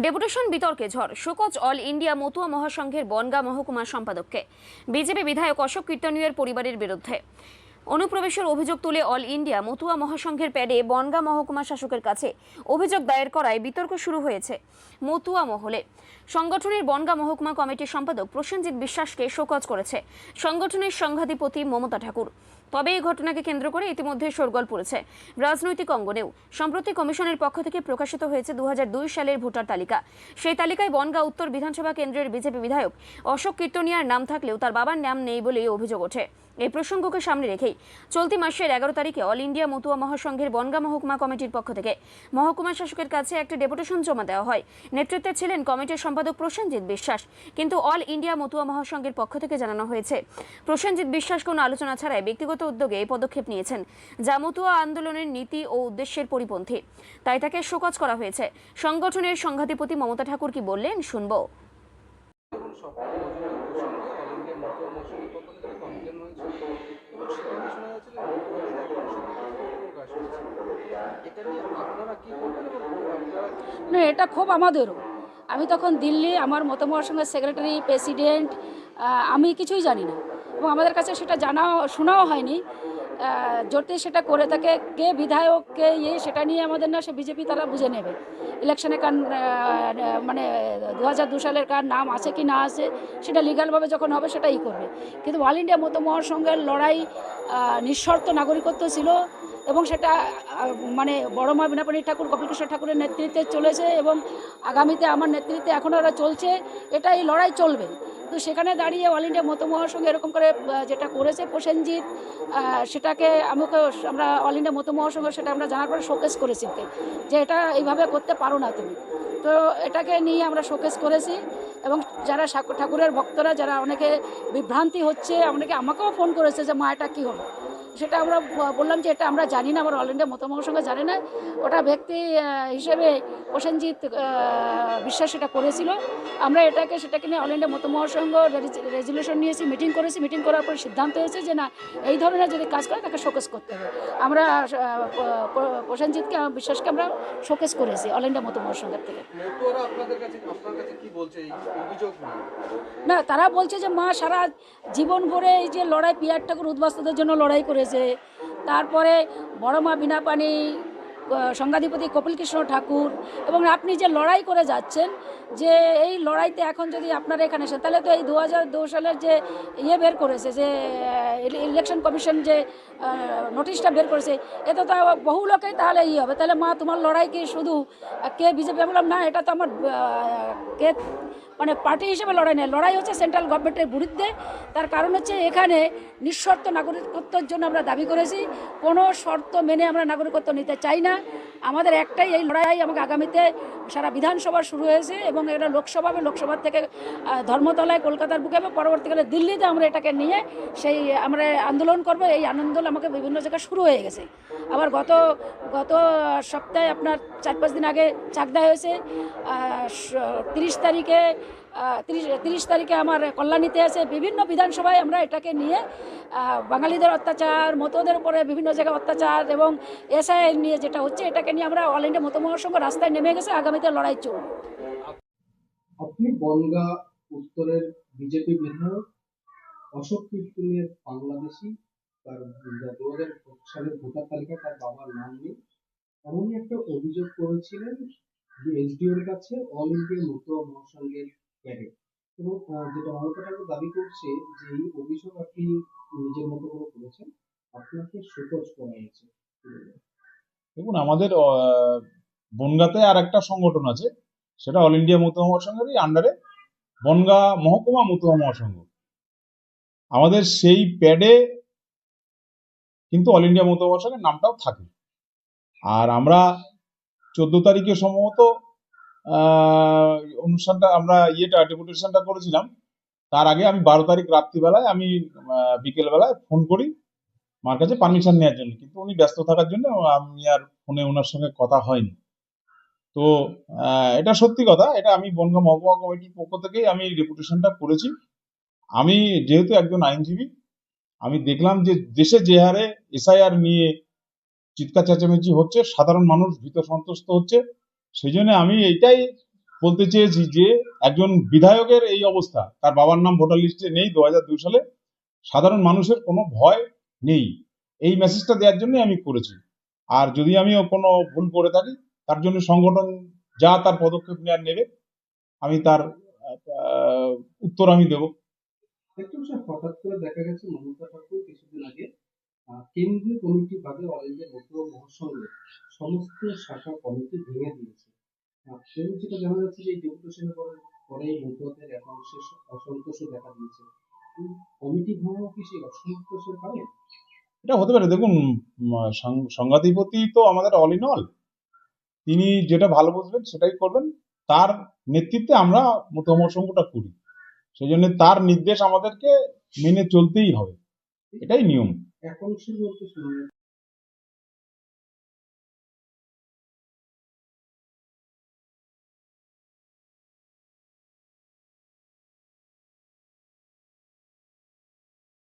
Deputation বিতর্কে ঝড়, show cause all India Matua মহাসংঘের বনগাঁ মহকুমার সম্পাদককে। বিজেপি বিধায়ক অশোক কীর্তনীয়ের পরিবারের বিরুদ্ধে অনুপ্রবেশের অভিযোগ তুলে অল ইন্ডিয়া মতুয়া মহাসংঘের প্যাডে বনগাঁ মহকুমা শাসকের কাছে অভিযোগ দায়ের করায় বিতর্ক শুরু হয়েছে মতুয়া মহলে। সংগঠনের বনগাঁ মহকুমা কমিটির সম্পাদক প্রসেনজিৎ বিশ্বাসকে শোকজ করেছে সংগঠনের সংঘাধিপতি মমতা ঠাকুর। তবে এই ঘটনাকে কেন্দ্র করে ইতিমধ্যে শোরগোল পড়েছে রাজনৈতিক অঙ্গনেও। সম্প্রতি কমিশনের পক্ষ থেকে প্রকাশিত হয়েছে 2002 সালের ভোটার তালিকা। সেই তালিকায় বনগাঁ উত্তর বিধানসভা কেন্দ্রের বিজেপি বিধায়ক অশোক কীর্তনিয়ার নাম থাকলেও তার বাবার নাম নেই বলেই অভিযোগ ওঠে। এই প্রসঙ্গকে সামনে রেখেই চলতি মাসের 11 তারিখে অল ইন্ডিয়া মতুয়া মহাসংঘের বনগাঁ মহকুমা কমিটির পক্ষ থেকে মহকুমা শাসকের কাছে একটা ডেপুটেশন জমা দেওয়া হয়। নেতৃত্বে ছিলেন কমিটির সম্পাদক প্রসেনজিৎ বিশ্বাস। কিন্তু অল ইন্ডিয়া মতুয়া মহাসংঘের পক্ষ থেকে জানানো হয়েছে প্রসেনজিৎ বিশ্বাস কোনো আলোচনা ছাড়াই ব্যক্তিগত উদ্যোগে এই পদক্ষেপ নিয়েছেন, যা মতুয়া আন্দোলনের নীতি ও উদ্দেশ্যের পরিপন্থী। তাই তাকে শোকজ করা হয়েছে। সংগঠনের সংঘাধিপতি মমতা ঠাকুর কি বললেন শুনবো। না, এটা ক্ষোভ আমাদেরও। আমি তখন দিল্লি, আমার মতমহাসংঘের সেক্রেটারি, প্রেসিডেন্ট, আমি কিছুই জানি না এবং আমাদের কাছে সেটা শোনাও হয়নি। যদি সেটা করে থাকে কে বিধায়ক কে সেটা নিয়ে আমাদের না, সে বিজেপি তারা বুঝে নেবে। ইলেকশনে কার মানে 2002 সালের কার নাম আছে কি না আছে সেটা লিগালভাবে যখন হবে সেটাই করবে। কিন্তু অল ইন্ডিয়া মতমহাসংঘের লড়াই নিঃশর্ত নাগরিকত্ব ছিল এবং সেটা মানে বড় মা বিনাপানি ঠাকুর, কপিলকৃষ্ণ ঠাকুরের নেতৃত্বে চলেছে এবং আগামীতে আমার নেতৃত্বে এখনও ওরা চলছে। এটা এই লড়াই চলবে। তো সেখানে দাঁড়িয়ে অল ইন্ডিয়া মতমহাসংঘ এরকম করে যেটা করেছে প্রসেনজিৎ, সেটাকে আমরা অল ইন্ডিয়া মতমহাসংঘ সেটা আমরা জানার পরে শোকেস করেছি যে এটা এইভাবে করতে পারো না তুমি। তো এটাকে নিয়ে আমরা শোকেস করেছি এবং যারা ঠাকুরের ভক্তরা যারা অনেকে বিভ্রান্তি হচ্ছে, আমাকেও ফোন করেছে যে মা এটা কী হলো। সেটা আমরা বললাম যে এটা আমরা জানি না, আমার অল ইন্ডিয়া মতমহাসংঘ জানে না। ওটা ব্যক্তি হিসেবে প্রসেনজিৎ বিশ্বাস সেটা করেছিল। আমরা সেটাকে নিয়ে অল ইন্ডিয়া মতমহাসংঘ রেজলিউশন নিয়েছি, মিটিং করেছি। মিটিং করার পর সিদ্ধান্ত হয়েছে যে না, এই ধরনের যদি কাজ করে তাকে শোকেস করতে হবে। আমরা প্রসেনজিৎকে বিশ্বাসকে আমরা শোকেস করেছি অল ইন্ডিয়া মতমহাসংঘের থেকে। না, তারা বলছে যে মা সারা জীবন ভরে এই যে লড়াই, পিয়ার ঠাকুর উদ্বাস্তুদের জন্য লড়াই করেছে, তারপরে বড় মা বিনাপানি, সংঘাধিপতি কপিলকৃষ্ণ ঠাকুর, এবং আপনি যে লড়াই করে যাচ্ছেন, যে এই লড়াইতে এখন যদি আপনারা এখানে এসে তাহলে তো এই 2002 সালের যে বের করেছে, যে ইলেকশন কমিশন যে নোটিশটা বের করেছে, এতে তো বহু লোকেই তাহলে হবে। তাহলে মা তোমার লড়াই কি শুধু কে বিজেপি? বললাম না, এটা তো আমার কে মানে পার্টি হিসেবে লড়াই নেই, লড়াই হচ্ছে সেন্ট্রাল গভর্নমেন্টের বিরুদ্ধে। তার কারণ হচ্ছে এখানে নিঃশর্ত নাগরিকত্বের জন্য আমরা দাবি করেছি। কোনো শর্ত মেনে আমরা নাগরিকত্ব নিতে চাই না। আমাদের একটাই এই লড়াই। আমাকে আগামীতে সারা বিধানসভা শুরু হয়েছে এবং এটা লোকসভার থেকে ধর্মতলায়, কলকাতার বুকে এবং পরবর্তীকালে দিল্লিতে আমরা এটাকে নিয়ে আমরা আন্দোলন করব। এই আন্দোলন আমাকে বিভিন্ন জায়গায় শুরু হয়ে গেছে। আবার গত সপ্তাহে আপনার 4-5 দিন আগে চাকদা হয়েছে। 30 তারিখে আমার কল্যাণীতে আছে। বিভিন্ন বিধানসভায় আমরা এটাকে নিয়ে বাঙালিদের অত্যাচার, মতদের উপরে বিভিন্ন জায়গায় অত্যাচার এবং এসআই নিয়ে যেটা হচ্ছে, এটাকে নিয়ে আমরা অল ইন্ডিয়া মতমহাসংঘ রাস্তায় নেমে গেছে। আগামীতে লড়াই চলবে। আপনি বনগাঁ উত্তরের বিজেপি বিধায়ক অশোক কীর্তনের বাংলাদেশি, তার 2000 সালের ভোটার তালিকায় তার বাবার নাম নেই, এমনই একটা অভিযোগ করেছিলেন এসডিওর কাছে অল ইন্ডিয়া মতুয়া মহাসংঘের ক্যাডেট। এবং যেটা মমতা ঠাকুর দাবি করছে যে এই অভিযোগ আপনি নিজের মতো করে করেছেন, আপনাকে শোকজ করা হয়েছে। দেখুন, আমাদের বনগাঁতে আর একটা সংগঠন আছে, সেটা অল ইন্ডিয়া মতুয়া মহাসংঘেরই আন্ডারে বনগাঁ মহকুমা মতুয়া মহাসংঘ। আমাদের সেই প্যাডে কিন্তু অল ইন্ডিয়া মতুয়া মহাসংঘের নামটাও থাকে। আর আমরা 14 তারিখে সম্ভবত অনুষ্ঠানটা আমরা ডেপুটেশনটা করেছিলাম। তার আগে আমি 12 তারিখ রাত্রিবেলায়, আমি বিকেলবেলায় ফোন করি মার কাছে পারমিশন নেওয়ার জন্য, কিন্তু উনি ব্যস্ত থাকার জন্য আমি আর ফোনে ওনার সঙ্গে কথা হয়নি। তো এটা সত্যি কথা, এটা আমি বনগাঁ মহকুমা কমিটির পক্ষ থেকেই আমি ডেপুটেশনটা করেছি। আমি যেহেতু একজন আইনজীবী, আমি দেখলাম যে দেশে যে হারে এসআইআর নিয়ে চিৎকার চেঁচামেচি হচ্ছে, সাধারণ মানুষ ভীত সন্ত্রস্ত হচ্ছে, সেই জন্য আমি এইটাই বলতে চেয়েছি যে একজন বিধায়কের এই অবস্থা, তার বাবার নাম ভোটার লিস্টে নেই 2002 সালে, সাধারণ মানুষের কোনো ভয় নেই, এই মেসেজটা দেওয়ার জন্য আমি করেছি। আর যদি আমি কোনো ভুল করে থাকি তার জন্য সংগঠন যা তার পদক্ষেপ নেবে আমি তার উত্তর আমি দেব। একটু স্যার, হঠাৎ করে দেখা গেছে মমতা ঠাকুর কিছুদিন আগে কেন্দ্রীয় কমিটি বাদে অল ইন্ডিয়া মতুয়া মহাসংঘের সমস্ত শাখা কমিটি ভেঙে দিয়েছে। এবং যেটা জানা যাচ্ছে যে এই ডেপুটেশনের পরে মতুয়াদের একাংশের অসন্তোষও দেখা দিয়েছে। এই কমিটি ভাঙাও কি সেই অসন্তোষের কারণ? এটা হতে পারে। দেখুন, সংঘাধিপতি তো আমাদের অল ইন অল, তিনি যেটা ভালো বুঝবেন সেটাই করবেন। তার নেতৃত্বে আমরা মতুয়া মহাসংঘটা করি, সেই জন্য তার নির্দেশ আমাদেরকে মেনে চলতেই হবে, এটাই নিয়ম। একাংশের বলতে শোনা